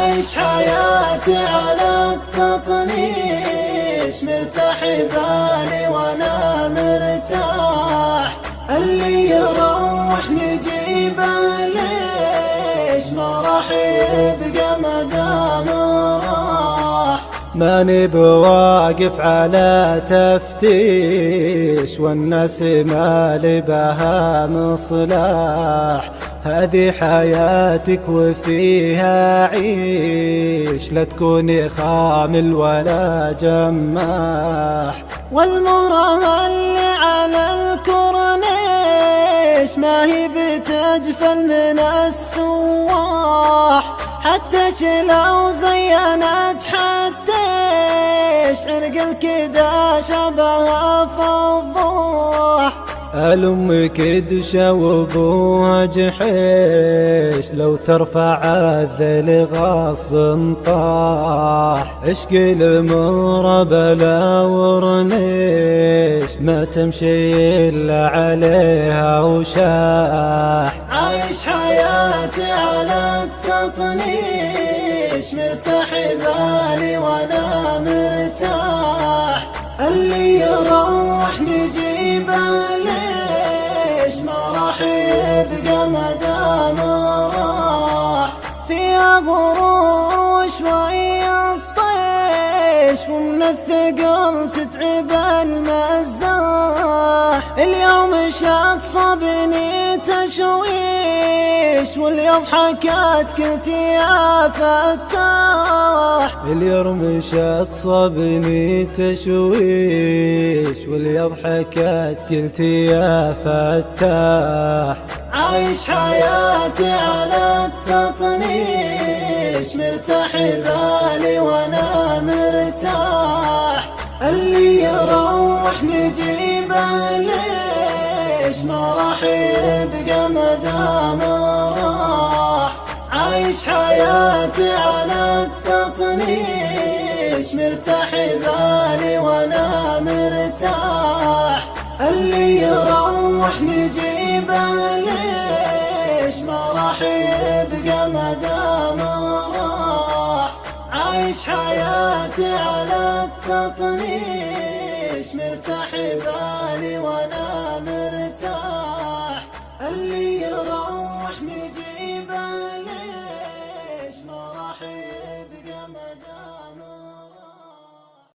عايش حياتي على التطنيش، مرتاح بالي وانا مرتاح. اللي يروح نجيبه ليش ما راح يبقى مدام راح. ماني بواقف على تفتيش والناس مالي بها مصلاح. هذه حياتك وفيها عيش، لا تكوني خامل ولا جماح. والمرأة اللي على الكورنيش ما هي بتجفل من السواح، حتى شلو زينت حتىش عرق الكدا شبه فضاح. الأم كدشة وابوها جحيش، لو ترفع الذل غصب طاح. عشق المرة بلا ورنيش، ما تمشي إلا عليها وشاح. عايش حياتي على التطنيش، مرتاح بالي وانا مرتاح. اللي يروح نجيبه ليش ما راح يبقى مدام راح. فيها غرور وشوية طيش، ومن الثقل تتعب المزاح. اليوم شات صبني تشويش، واليوم حكت كلتي يا فتاح. اليوم شات صبني تشويش، واليوم حكت قلتي يا فتاح. عايش حياتي على التطنيش، مرتاح بالي وانا مرتاح. اللي يروح نجيبه ليش ما راح يبقى مدام راح. عايش حياتي على التطنيش، مرتاح بالي وانا مرتاح. اللي يروح نجيبه ليش ما راح يبقى مدام راح. عايش حياتي على التطنيش، مرتاح بالي